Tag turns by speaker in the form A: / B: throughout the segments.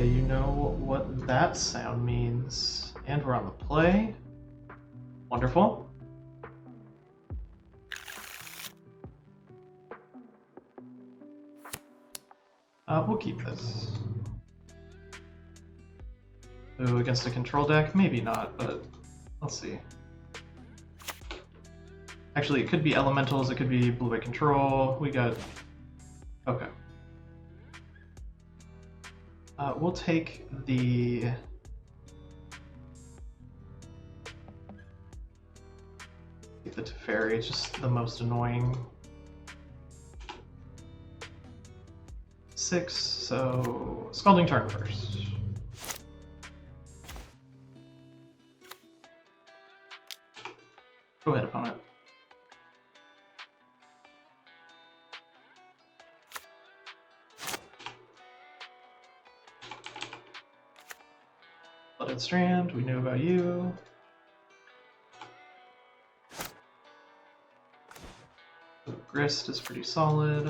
A: Okay, you know what that sound means. And we're on the play. Wonderful. We'll keep this. Ooh, against a control deck? Maybe not, but let's see. Actually, it could be elementals, it could be blue-white control. We got... Okay. We'll take the... The Teferi, it's just the most annoying. 6, so Scalding Tarn first. Go ahead, opponent. Blooded Strand, we knew about you. Grist is pretty solid.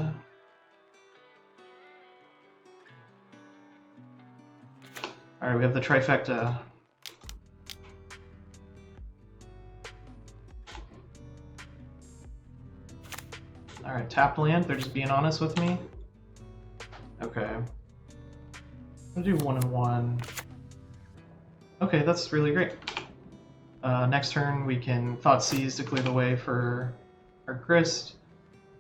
A: Alright, we have the trifecta. Alright, tapped land, they're just being honest with me. Okay. I'm gonna do 1 and 1. Okay, that's really great. Next turn we can Thought Seize to clear the way for our Grist.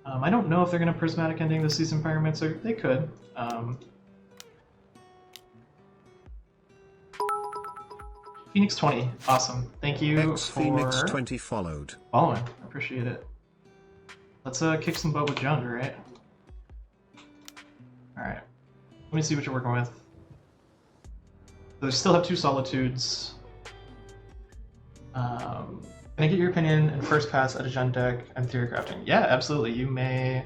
A: I don't know if they're going to Prismatic Ending the Season Pyromancer. They could. Phoenix 20, awesome. Thank you for
B: Phoenix 20 followed.
A: Following. Appreciate it. Let's kick some butt with Jund, right? Alright. Let me see what you're working with. So they still have 2 Solitudes. Can I get your opinion in first pass at a Jund deck and theory crafting? Yeah, absolutely. You may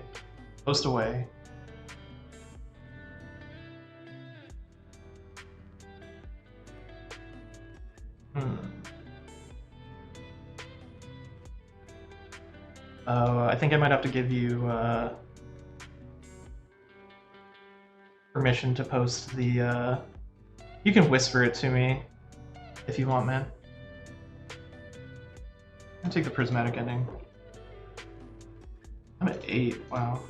A: post away. I think I might have to give you permission to post the... You can whisper it to me if you want, man. I'll take the Prismatic Ending. I'm at 8, wow.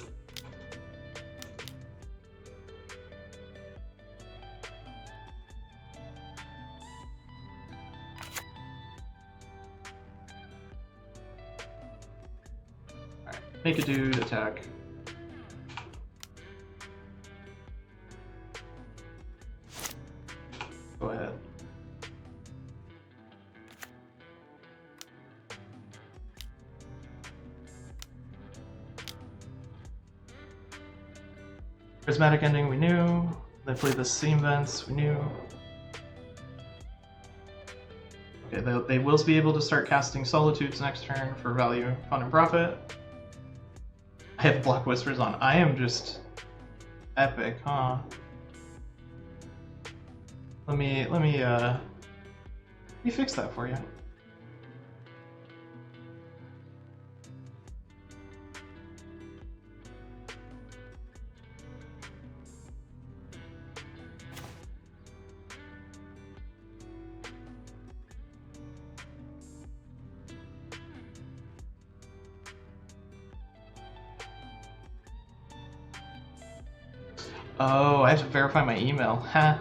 A: Alright, make a dude attack. Go ahead. Prismatic Ending, we knew. They played the Seam Vents, we knew. Okay, they will be able to start casting Solitudes next turn for value, fun, and profit. I have Block Whispers on. I am just epic, huh? Let me fix that for you. Oh, I have to verify my email. Huh.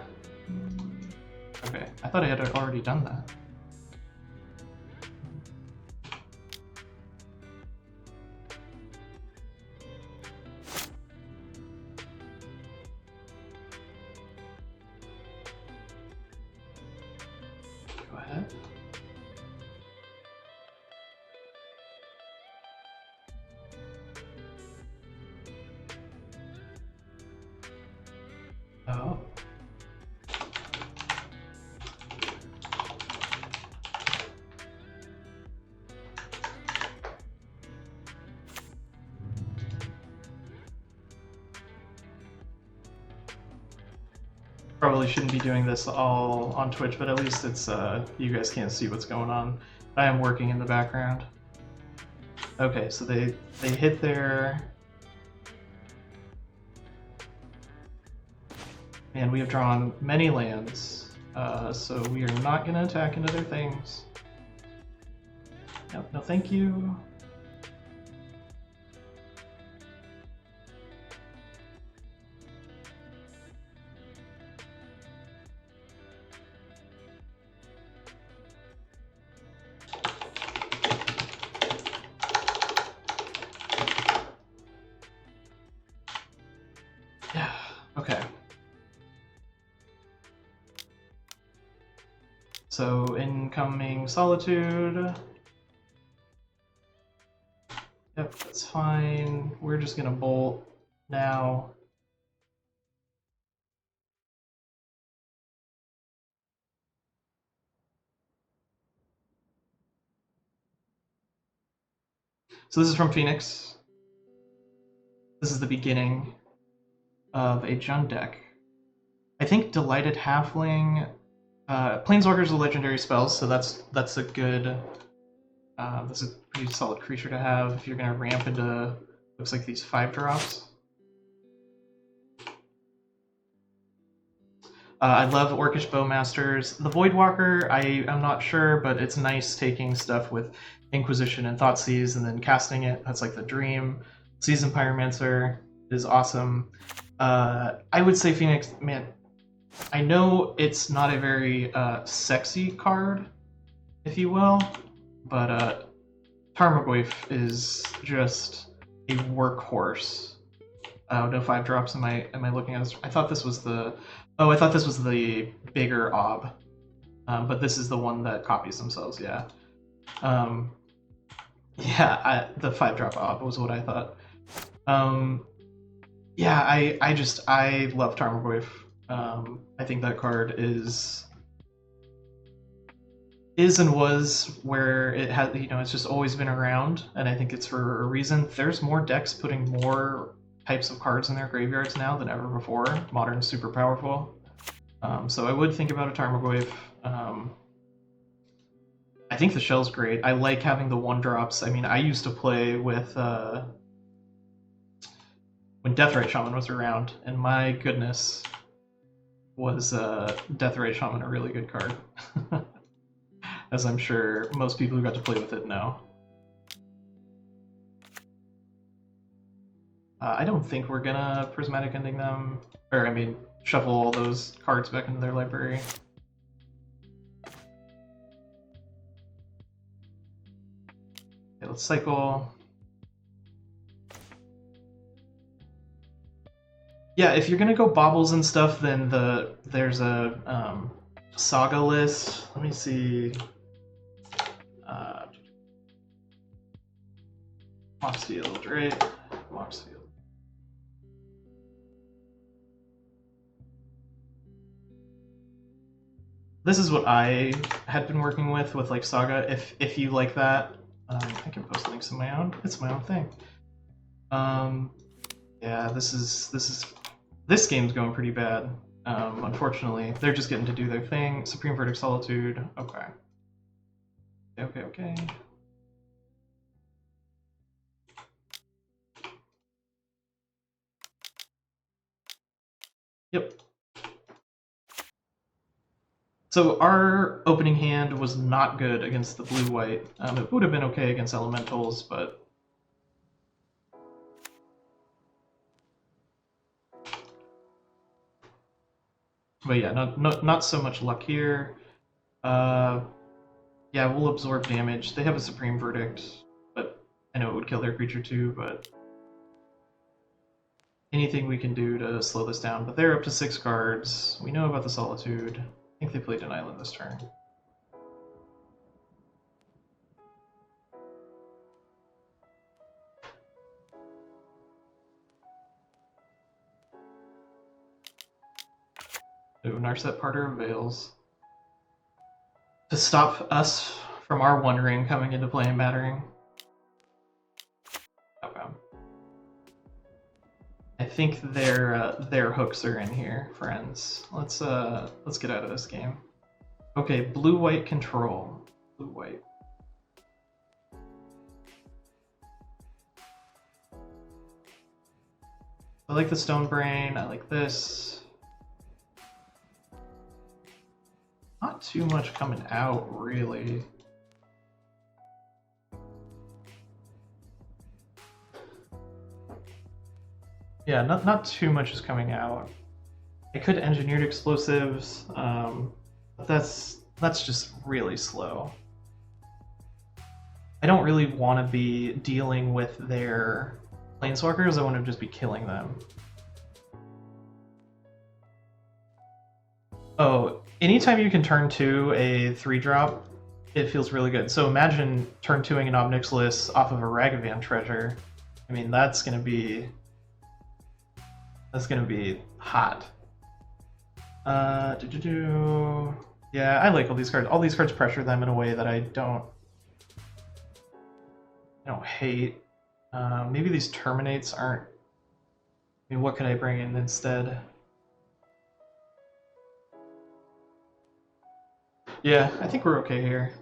A: Okay, I thought I had already done that. Go ahead. Oh. Probably shouldn't be doing this all on Twitch, but at least it's you guys can't see what's going on. I am working in the background. Okay, so they hit their And we have drawn many lands, so we are not going to attack into their things. No, thank you. Yeah, okay. So incoming Solitude. Yep, that's fine. We're just gonna bolt now. So this is from Phoenix. This is the beginning of a Jund deck. I think Delighted Halfling. Planeswalkers are legendary spells, so that's a good. That's a pretty solid creature to have if you're gonna ramp into. Looks like these 5-drops. I love Orcish Bowmasters. The Voidwalker, I'm not sure, but it's nice taking stuff with Inquisition and Thoughtseize and then casting it. That's like the dream. Seasoned Pyromancer is awesome. I would say Phoenix, man, I know it's not a very sexy card, if you will, but Tarmogoyf is just a workhorse. No 5-drops. Am I looking at this? I thought this was the. Oh, I thought this was the bigger Ob, but this is the one that copies themselves. Yeah. Yeah. The 5-drop Ob was what I thought. Yeah. I love Tarmogoyf. I think that card is and was where it had. It's just always been around, and I think it's for a reason. There's more decks putting more types of cards in their graveyards now than ever before. Modern's super powerful. So I would think about a Tarmogoyf. I think the shell's great. I like having the 1-drops. I mean, I used to play with when Deathrite Shaman was around, and my goodness, was Deathrite Shaman a really good card. As I'm sure most people who got to play with it know. I don't think we're gonna Prismatic Ending them, or I mean, shuffle all those cards back into their library. Okay, let's cycle. Yeah, if you're gonna go baubles and stuff, then there's a saga list. Let me see. Moxfield, right? Moxfield. This is what I had been working with like Saga. If you like that, I can post links in my own. It's my own thing. Yeah, this game's going pretty bad. Unfortunately, they're just getting to do their thing. Supreme Verdict, Solitude. Okay. Okay. Yep. So our opening hand was not good against the blue-white. It would have been okay against elementals, but yeah, not so much luck here. Yeah, we'll absorb damage. They have a Supreme Verdict, but I know it would kill their creature too, but anything we can do to slow this down. But they're up to 6 cards. We know about the Solitude. I think they played an island this turn. Ooh, Narset Parter of Veils. To stop us from our wondering coming into play and mattering. Okay. I think their hooks are in here, friends. Let's get out of this game. Okay, blue-white control. Blue-white. I like the Stone Brain. I like this. Not too much coming out, really. Yeah, not too much is coming out. I could engineered explosives, but that's just really slow. I don't really want to be dealing with their planeswalkers. I want to just be killing them. Oh, anytime you can turn 2 a 3-drop, it feels really good. So imagine turn 2ing an Ob Nixilis off of a Ragavan treasure. I mean, that's gonna be hot. Yeah, I like all these cards. All these cards pressure them in a way that I don't hate. Maybe these Terminates aren't. I mean, what could I bring in instead? Yeah, I think we're okay here.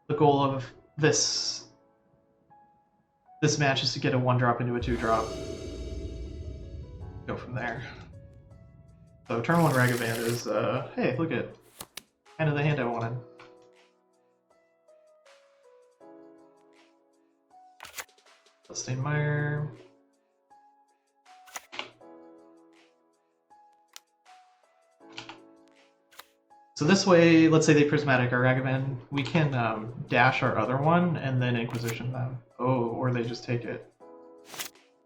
A: The goal of this match is to get a 1-drop into a 2-drop. Go from there. So turn 1 Ragavan is, hey, look at kind of the hand I wanted. Steinmeier. So this way, let's say they Prismatic our Ragavan, we can dash our other one and then Inquisition them. Oh, or they just take it.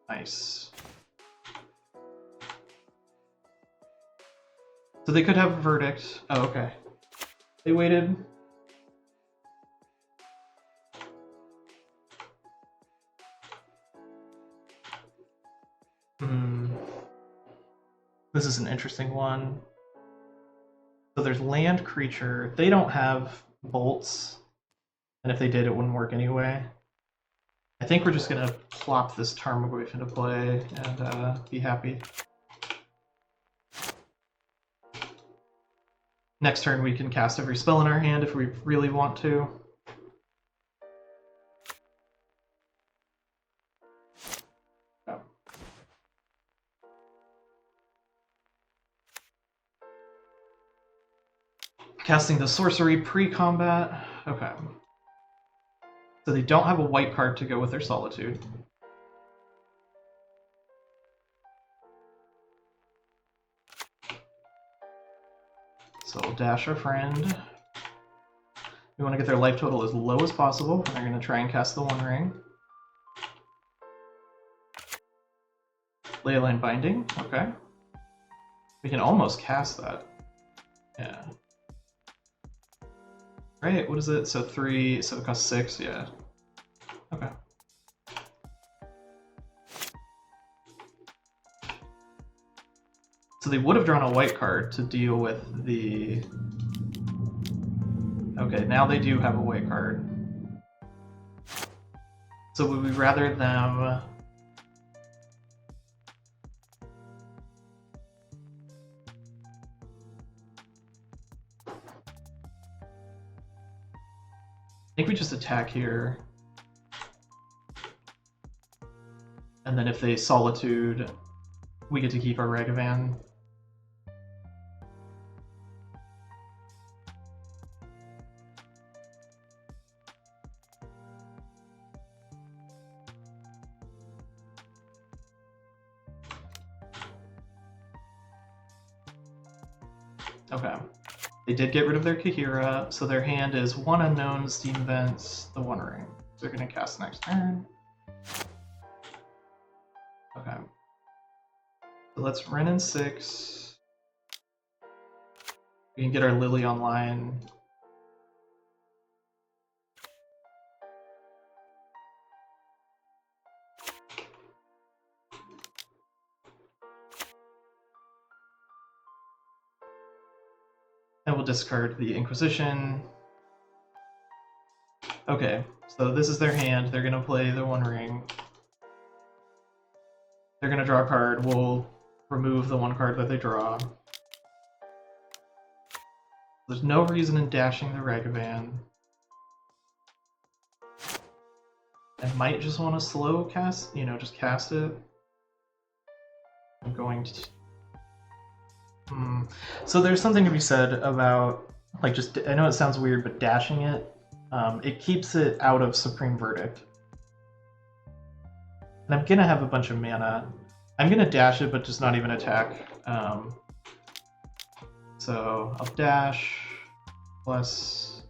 A: Nice. So they could have a Verdict. Oh, okay. They waited. This is an interesting one. So there's land creature. They don't have bolts. And if they did, it wouldn't work anyway. I think we're just going to plop this Tarmogoyf into play and be happy. Next turn we can cast every spell in our hand if we really want to. Oh. Casting the sorcery pre-combat. Okay. So they don't have a white card to go with their Solitude. So we'll dash our friend. We want to get their life total as low as possible. They're going to try and cast the One Ring. Leyline Binding, okay. We can almost cast that. Yeah. Right, what is it? So 3, so it costs 6, yeah. Okay. So they would have drawn a white card to deal with the... Okay, now they do have a white card. So would we rather them... I think we just attack here. And then if they Solitude, we get to keep our Ragavan. Okay. They did get rid of their Kahira, so their hand is 1 unknown, Steam Vents, the One Ring. So they're going to cast next turn. Okay. So let's run in 6. We can get our Lily online. And we'll discard the Inquisition. Okay, so this is their hand. They're going to play the One Ring. They're going to draw a card. We'll remove the 1 card that they draw. There's no reason in dashing the Ragavan. I might just want to slow cast, just cast it. I'm going to... So there's something to be said about, like, just, I know it sounds weird, but dashing it, it keeps it out of Supreme Verdict. And I'm gonna have a bunch of mana. I'm gonna dash it, but just not even attack. So I'll dash plus.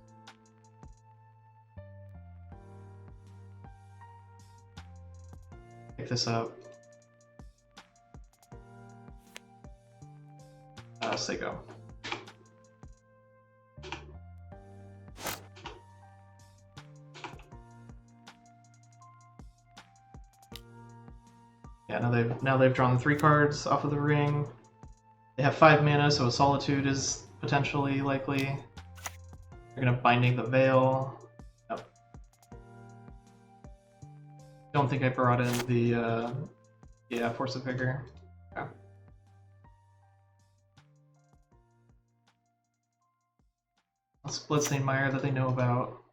A: Pick this up. Seiko. Yeah, now they've drawn 3 cards off of the ring. They have 5 mana, so a Solitude is potentially likely. They're gonna Binding the Veil. Nope. Don't think I brought in the yeah, Force of Vigor. Okay. Bloodstained Mire that they know about.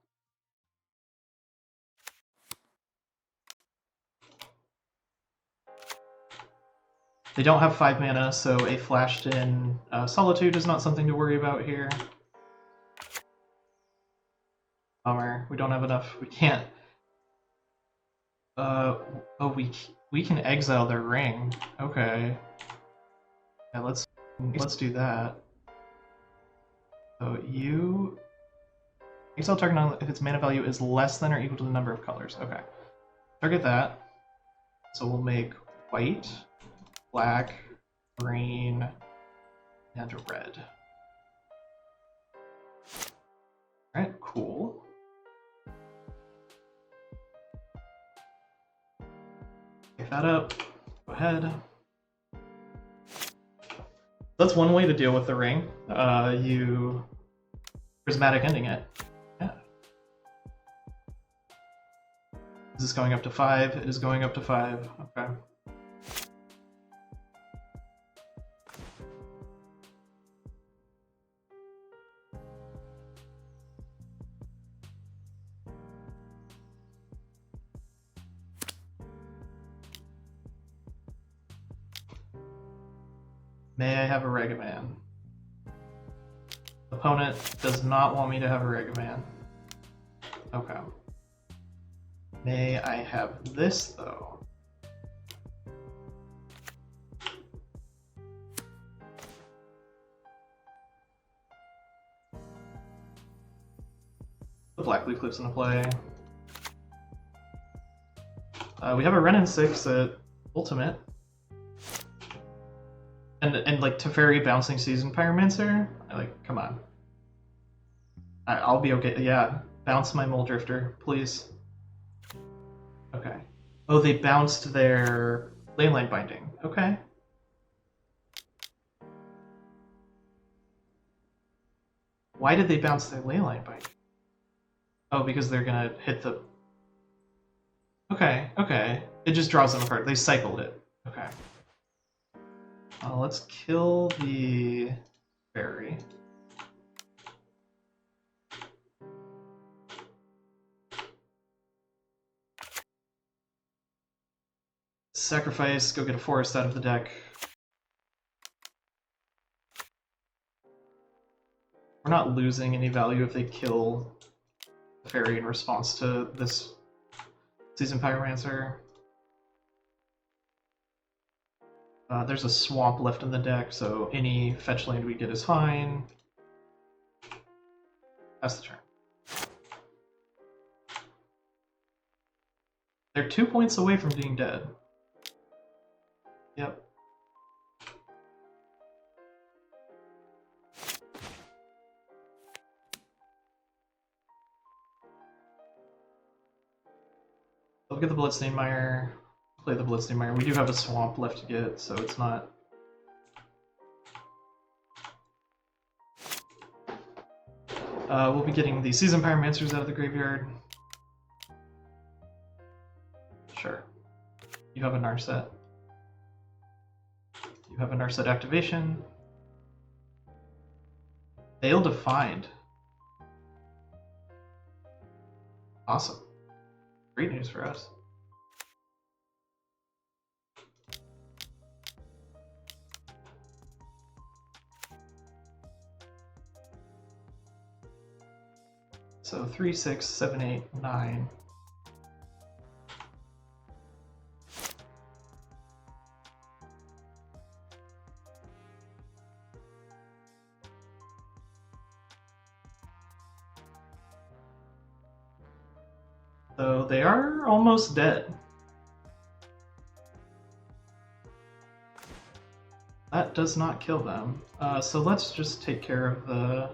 A: They don't have 5 mana, so a flashed in Solitude is not something to worry about here. Bummer. We don't have enough. We can't. Oh, we can exile their ring. Okay. Yeah, let's do that. So you exile target if its mana value is less than or equal to the number of colors. Okay. Target that. So we'll make white, black, green, and red. Alright, cool. Pick that up. Go ahead. That's one way to deal with the ring. You Prismatic Ending it. Yeah. Is this going up to 5? It is going up to 5. Okay. May I have a Regiman? Opponent does not want me to have a Regiman. Okay. May I have this, though? The Black Blue Cliff's into play. We have a Wrenn and 6 at Ultimate. And like Teferi Bouncing Season Pyromancer? Like, come on. I'll be okay. Yeah, bounce my Muldrifter, please. Okay. Oh, they bounced their Leyline Binding. Okay. Why did they bounce their Leyline Binding? Oh, because they're gonna hit the... Okay, okay. It just draws them a card. They cycled it. Okay. Let's kill the fairy. Sacrifice, go get a forest out of the deck. We're not losing any value if they kill the fairy in response to this Season Pyromancer. There's a swamp left in the deck, so any fetch land we get is fine. That's the turn. They're 2 points away from being dead. Yep. Look at the Bloodstained Mire. Play the Bloodstained Mire. We do have a swamp left to get, so it's not... we'll be getting the Season Pyromancers out of the graveyard. Sure. You have a Narset. You have a Narset activation. Failed to find. Awesome. Great news for us. So 3, 6, 7, 8, 9. So they are almost dead. That does not kill them. So let's just take care of the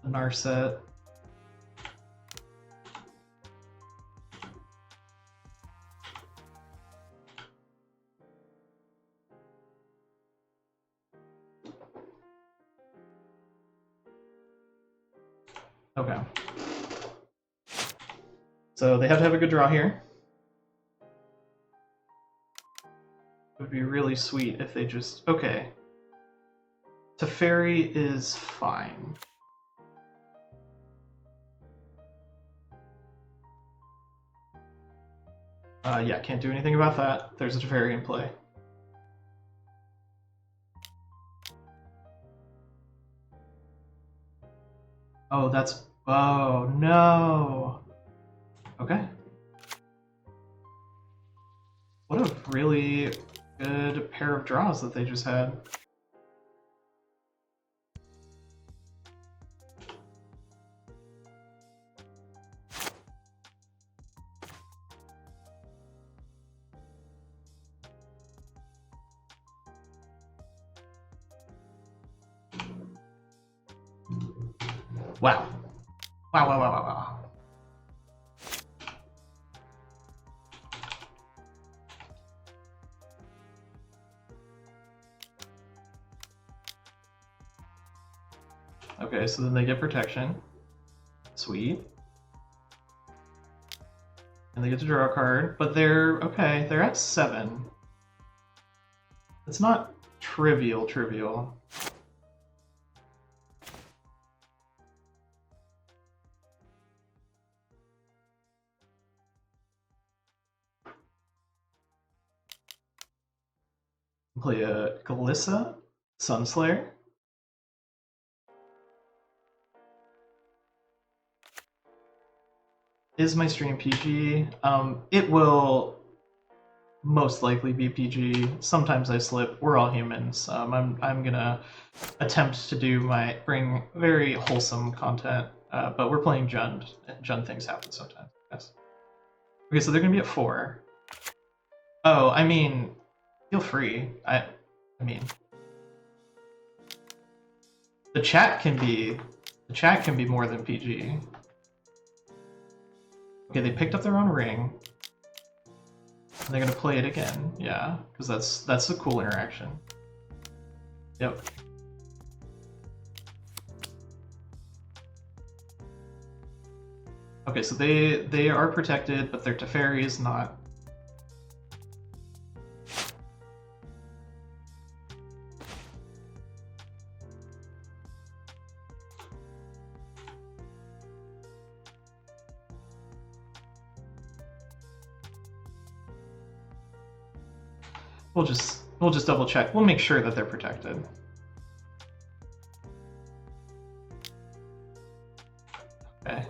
A: Narset. Okay. So they have to have a good draw here. It would be really sweet if they just... Okay. Teferi is fine. Yeah, can't do anything about that. There's a Teferi in play. Oh, that's... Oh, no! Okay. What a really good pair of draws that they just had. Wow. Wow, wow, wow, wow, wow. Okay, so then they get protection. Sweet. And they get to draw a card, but they're, okay, they're at 7. It's not trivial. Play a Glissa, Sunslayer. Is my stream PG? It will most likely be PG. Sometimes I slip. We're all humans. I'm gonna attempt to bring very wholesome content, but we're playing Jund, and Jund things happen sometimes. Yes. Okay, so they're gonna be at 4. Oh, I mean, feel free. I mean, the chat can be more than PG. Okay, they picked up their own ring. And they're gonna play it again, yeah, because that's a cool interaction. Yep. Okay, so they are protected, but their Teferi is not. We'll just double check. We'll make sure that they're protected. Okay.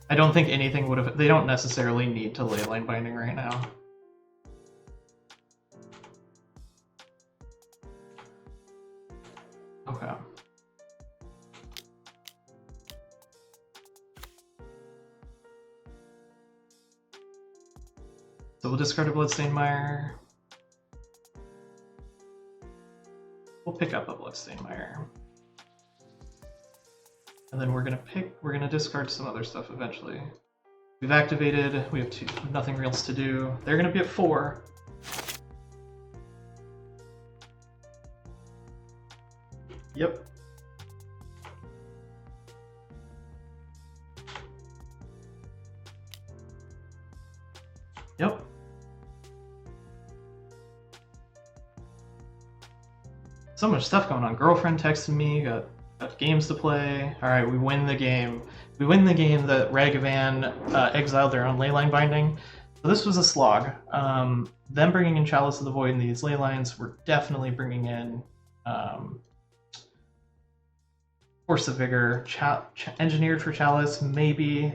A: I don't think anything would have... They don't necessarily need to Leyline Binding right now. Okay. So we'll discard a Bloodstained Mire. We'll pick up a Bloodstained Mire. And then we're gonna discard some other stuff eventually. We've activated, we have nothing else to do. They're gonna be at 4. Yep. Yep. So much stuff going on. Girlfriend texted me, got games to play. Alright, we win the game. We win the game that Ragavan exiled their own Leyline Binding. So this was a slog. Them bringing in Chalice of the Void and these Leylines, we're definitely bringing in Force of Vigor, Engineered for Chalice, maybe.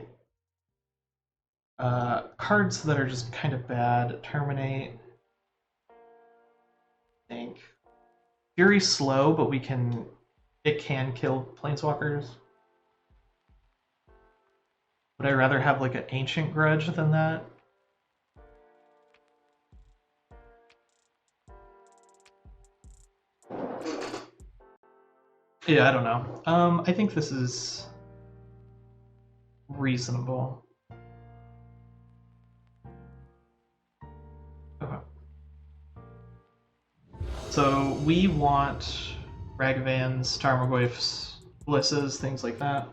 A: Cards that are just kind of bad. Terminate. I think. Fury's slow, but it can kill Planeswalkers. Would I rather have like an Ancient Grudge than that? Yeah, I don't know. I think this is reasonable. Okay. So we want Ragavans, Tarmogoyfs, Blisses, things like that.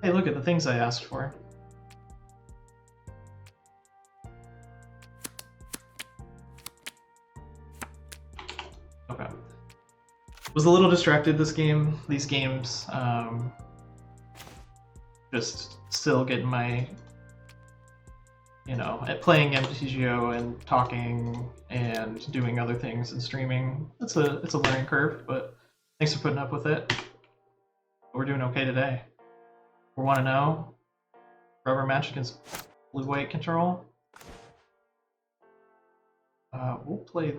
A: Hey, look at the things I asked for. Okay. Was a little distracted these games. Just still getting my, playing MTGO and talking and doing other things and streaming. It's a learning curve, but thanks for putting up with it. We're doing okay today. We want to know rubber match against blue-white control. We'll play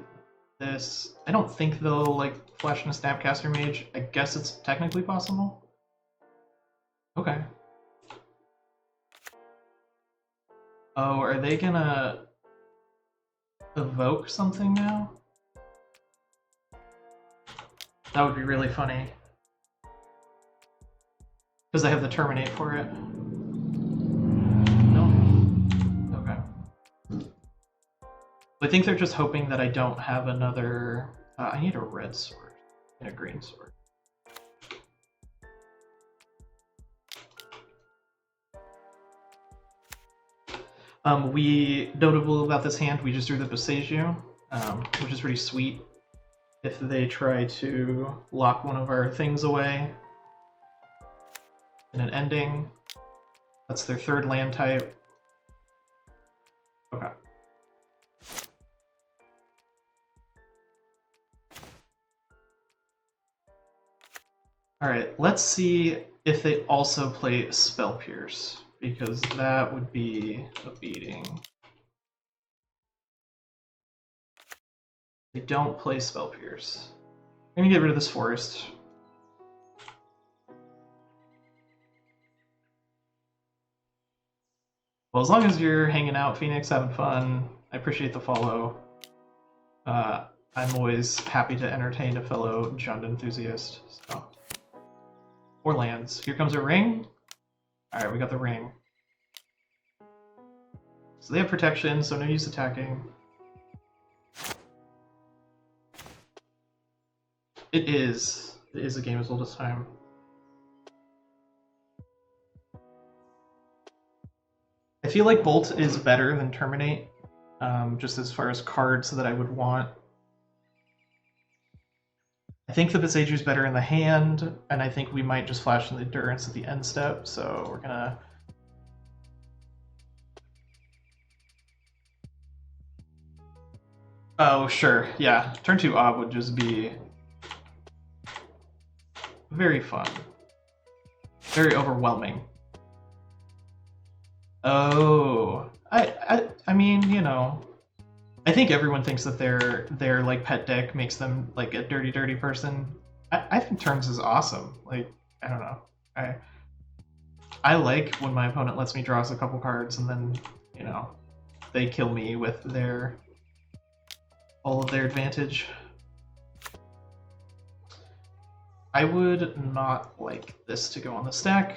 A: this. I don't think they'll like flash in a Snapcaster Mage. I guess it's technically possible. Okay. Oh, are they gonna evoke something now? That would be really funny. Because I have the Terminate for it. No? Okay. I think they're just hoping that I don't have another... I need a red sword and a green sword. Notable about this hand, we just drew the Boseiju, which is pretty sweet. If they try to lock one of our things away in an ending, that's their third land type. Okay. Alright, let's see if they also play Spell Pierce, because that would be a beating. They don't play Spell Pierce. I'm gonna get rid of this forest. Well, as long as you're hanging out, Phoenix, having fun, I appreciate the follow. I'm always happy to entertain a fellow Jund enthusiast. So. Or lands. Here comes a ring. Alright, we got the ring. So they have protection, so no use attacking. It is a game as old as time. I feel like Bolt is better than Terminate, just as far as cards that I would want. I think the Boseiju is better in the hand, and I think we might just flash in the Endurance at the end step, so we're gonna... Oh, sure, yeah. Turn 2 Ob would just be very fun. Very overwhelming. Oh, I mean, I think everyone thinks that their like pet deck makes them like a dirty person. I think Turns is awesome. Like, I don't know. I like when my opponent lets me draw us a couple cards and then, they kill me with all of their advantage. I would not like this to go on the stack.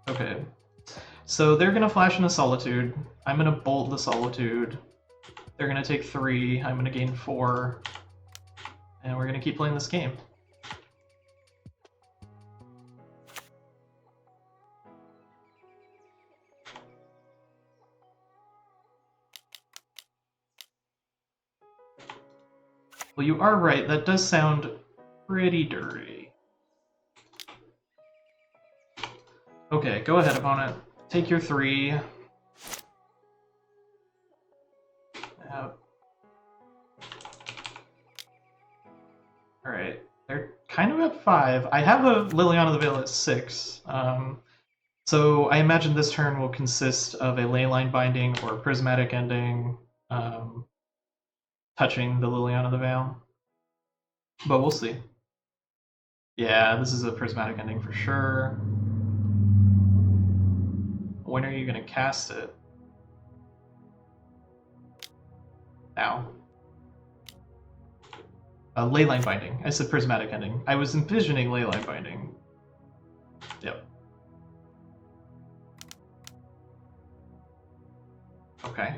A: Okay, so they're gonna flash into Solitude. I'm gonna bolt the Solitude. They're gonna take 3. I'm gonna gain 4, and we're gonna keep playing this game. Well, you are right. That does sound pretty dirty. Okay, go ahead, opponent. Take your 3. Alright, they're kind of at 5. I have a Liliana the Veil at 6. So I imagine this turn will consist of a Leyline Binding or Prismatic Ending touching the Liliana the Veil. But we'll see. Yeah, this is a Prismatic Ending for sure. When are you going to cast it? Now. Leyline Binding. I said Prismatic Ending. I was envisioning Leyline Binding. Yep. Okay.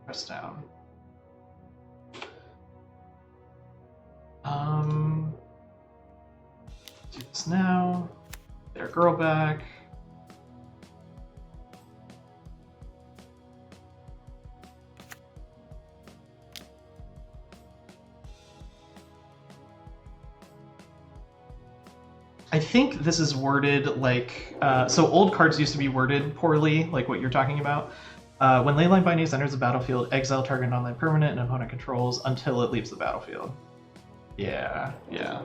A: Press down. Do this now. Get our girl back. I think this is worded like, so old cards used to be worded poorly, like what you're talking about. When Leyline Bindings enters the battlefield, exile target non-land permanent and opponent controls until it leaves the battlefield. Yeah, yeah.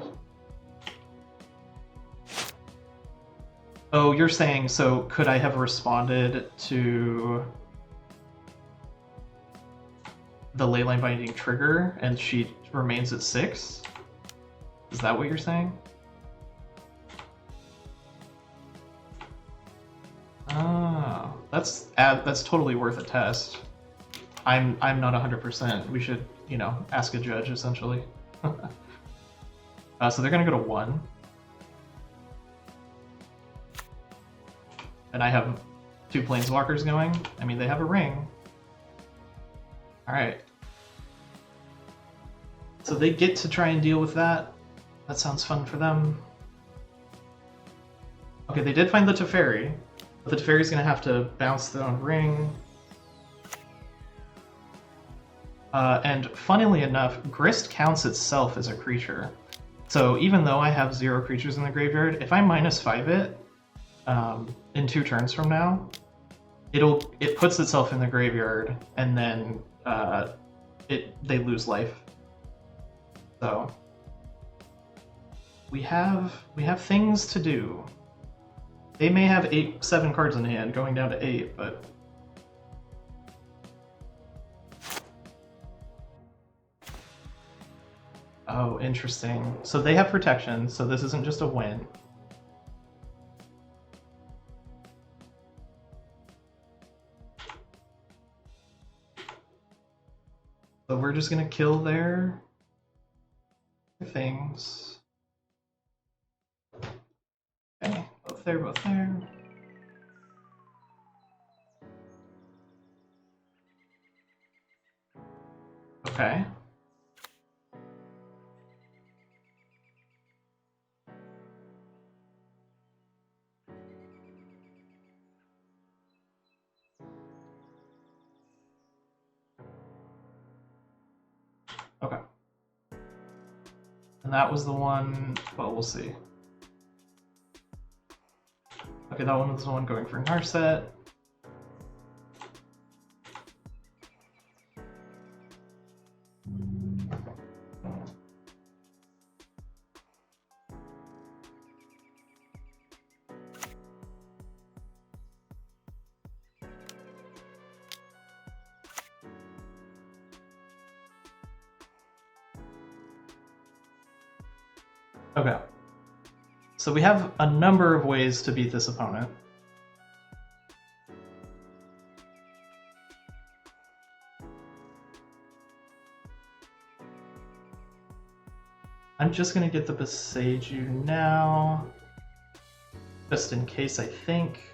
A: Oh, you're saying, so could I have responded to the Leyline Binding trigger and she remains at 6? Is that what you're saying? Oh, that's totally worth a test. I'm not 100%. We should, you know, ask a judge essentially. So they're gonna go to 1. And I have 2 Planeswalkers going. I mean, they have a ring. Alright. So they get to try and deal with that. That sounds fun for them. Okay, they did find the Teferi. But the Teferi's gonna have to bounce their own ring. And funnily enough, Grist counts itself as a creature. So even though I have 0 creatures in the graveyard, if I -5 it in 2 turns from now, it puts itself in the graveyard, and then they lose life. So we have things to do. They may have 7 cards in hand, going down to 8, but oh, interesting. So they have protection, so this isn't just a win. So we're just gonna kill their things. Okay, both there, both there. Okay. Okay. And that was the one, well, we'll see. Okay, that one was the one going for Narset. Okay. So we have a number of ways to beat this opponent. I'm just going to get the Boseiju now, just in case I think.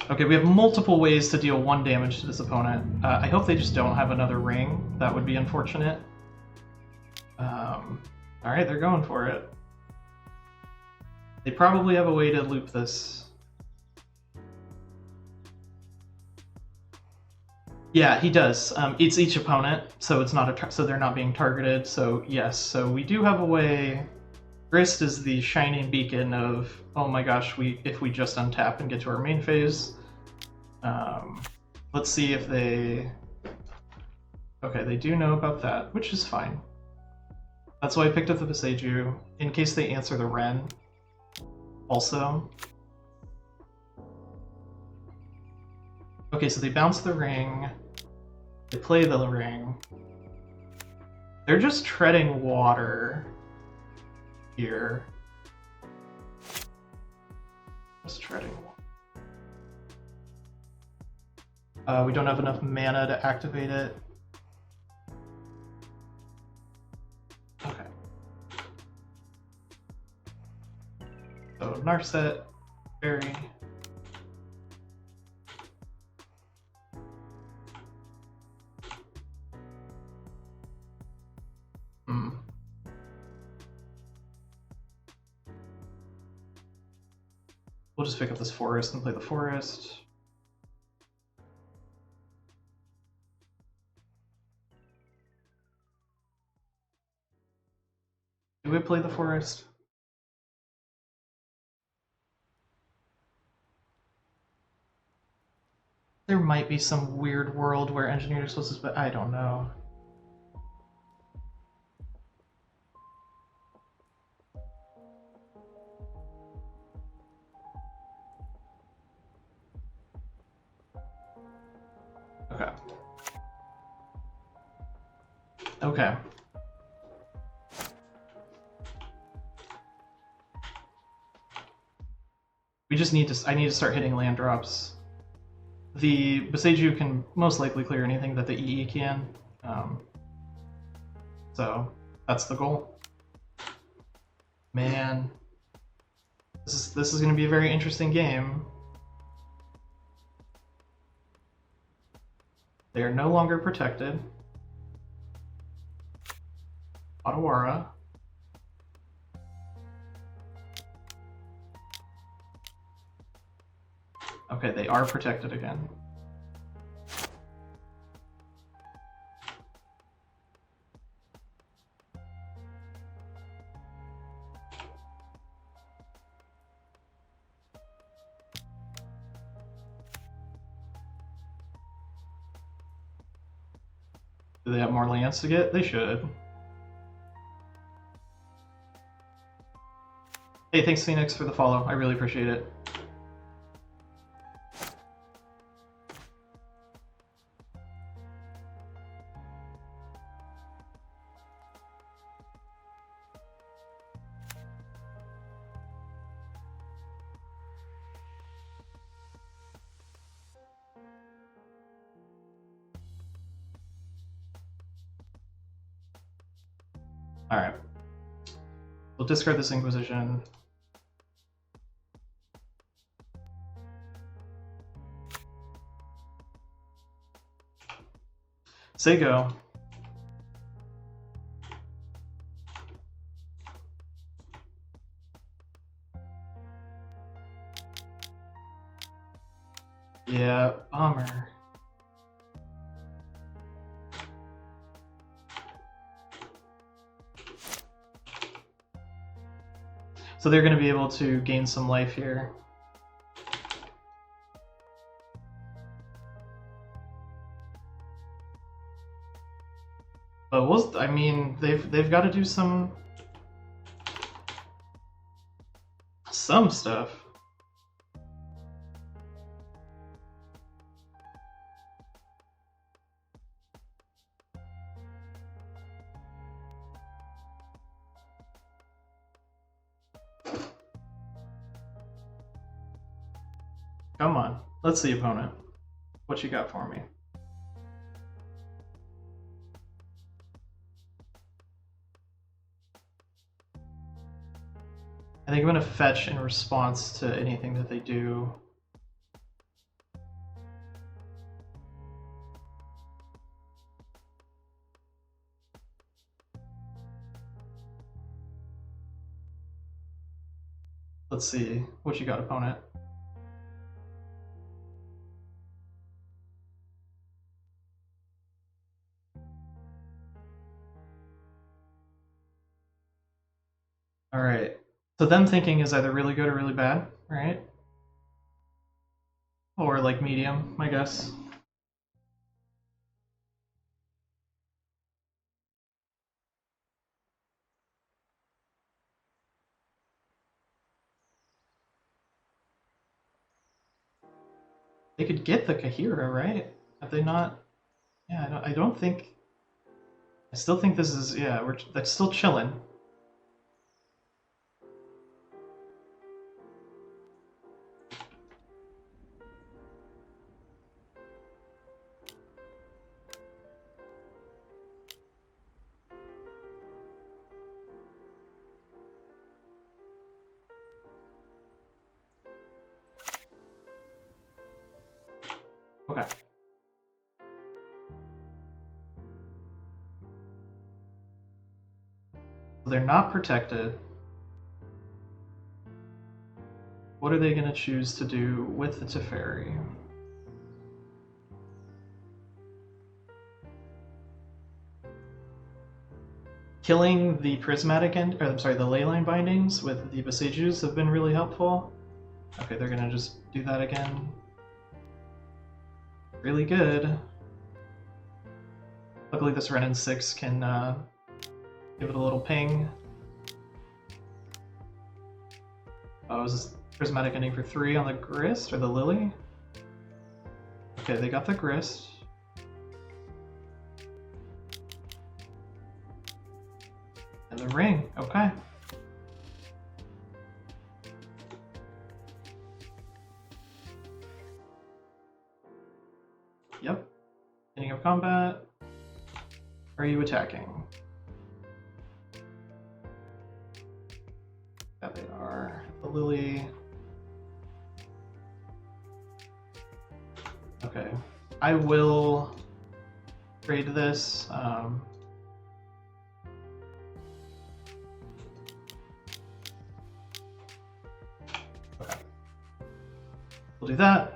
A: Okay, we have multiple ways to deal 1 damage to this opponent. I hope they just don't have another ring. That would be unfortunate. Alright, they're going for it. They probably have a way to loop this. Yeah, he does. It's each opponent, so it's not so they're not being targeted. So yes, so we do have a way. Grist is the shining beacon of, oh my gosh, if we just untap and get to our main phase. Let's see if they. Okay, they do know about that, which is fine. That's why I picked up the Boseiju, in case they answer the Ren. Also. Okay, so they bounce the ring. They play the ring. They're just treading water here. Just treading water. We don't have enough mana to activate it. Okay. So Narset, Fairy. We'll just pick up this forest and play the forest. Do we play the forest? There might be some weird world where engineer resources, but I don't know. Okay. Okay. We just need to. I need to start hitting land drops. The Boseiju can most likely clear anything that the EE can. So that's the goal. Man, this is going to be a very interesting game. They are no longer protected. Otawara. Okay, they are protected again. Do they have more lands to get? They should. Hey, thanks Phoenix for the follow. I really appreciate it. Alright. We'll discard this Inquisition. Say go. Yeah, bummer. So they're going to be able to gain some life here. But we'll, I mean, they've got to do some stuff. Come on, let's see, opponent. What you got for me? I think I'm going to fetch in response to anything that they do. Let's see what you got, opponent. All right. So them thinking is either really good or really bad, right? Or like medium, I guess. They could get the Kahira, right? Have they not? Yeah, I don't think. I still think this is, yeah, that's still chilling. Okay. They're not protected. What are they going to choose to do with the Teferi? Killing the prismatic end, or I'm sorry, the leyline bindings with the Besejus have been really helpful. Okay, they're gonna just do that again. Really good. Luckily, this Renin 6 can give it a little ping. Oh, is this prismatic ending for 3 on the Grist or the Lily? Okay, they got the Grist. And the ring, okay. Yep. Beginning of combat. Are you attacking? Yeah, they are. The Lily. Okay. I will trade this. Okay. We'll do that.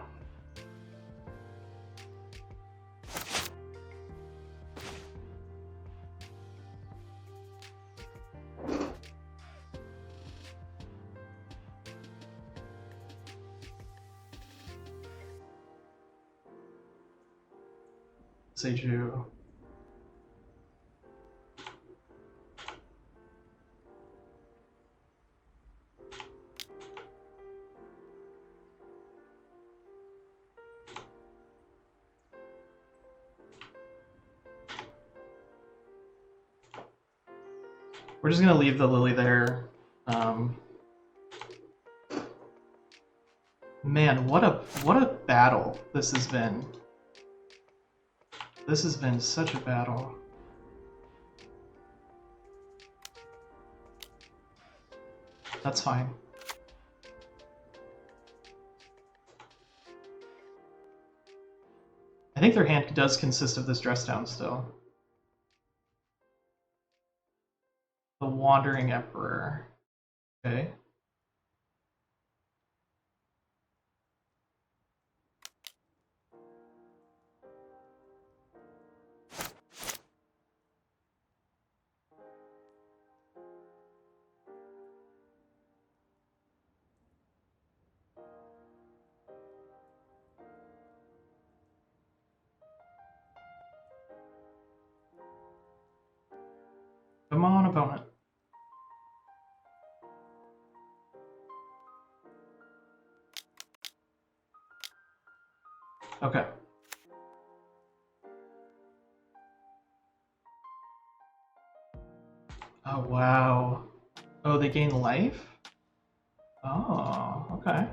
A: Seiju. We're just gonna leave the Lily there. Man, what a battle this has been. This has been such a battle. That's fine. I think their hand does consist of this dress down still. The Wandering Emperor. Okay. Come on, opponent. Okay. Oh, wow. Oh, they gain life? Oh, okay.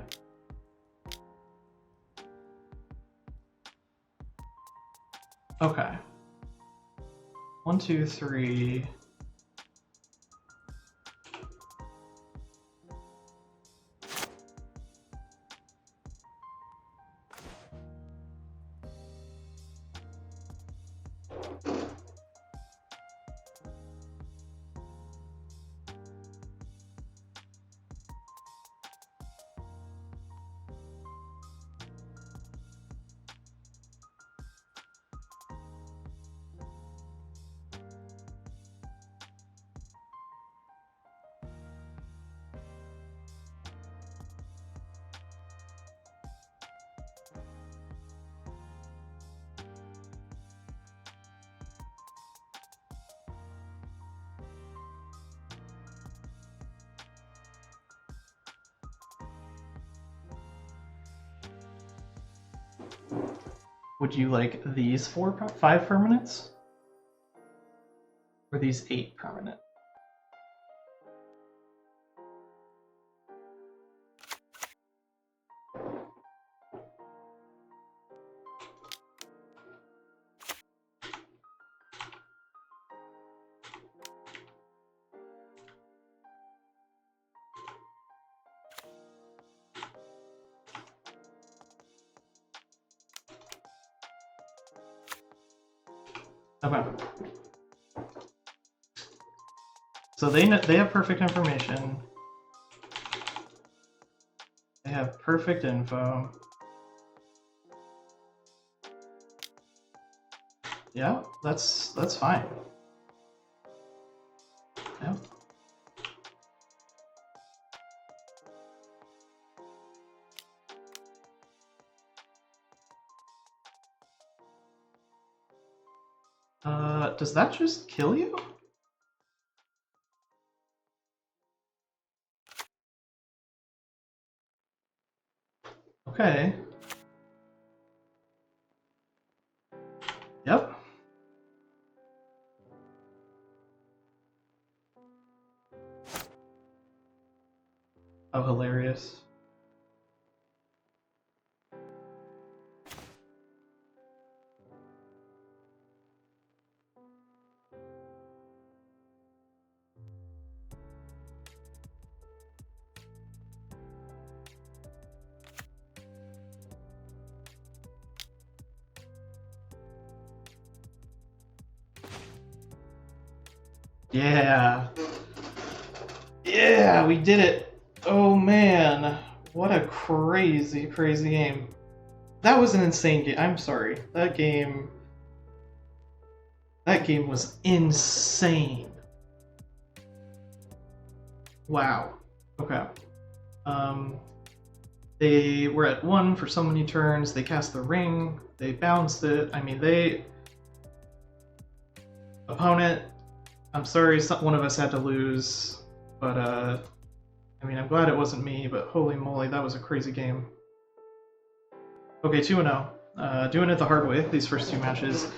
A: Okay. 1, 2, 3. Would you like these 5 permanents? Or these 8 permanent? Okay. So they have perfect information. They have perfect info. Yeah, that's fine. Yeah. Does that just kill you? Okay. Yep. Oh, hilarious. Yeah. Yeah, we did it. Oh man. What a crazy, crazy game. That was an insane game. I'm sorry. That game was insane. Wow. Okay. They were at 1 for so many turns. They cast the ring. They bounced it. I mean, opponent. I'm sorry, one of us had to lose, but I mean, I'm glad it wasn't me. But holy moly, that was a crazy game. Okay, 2-0. Doing it the hard way these first 2 matches.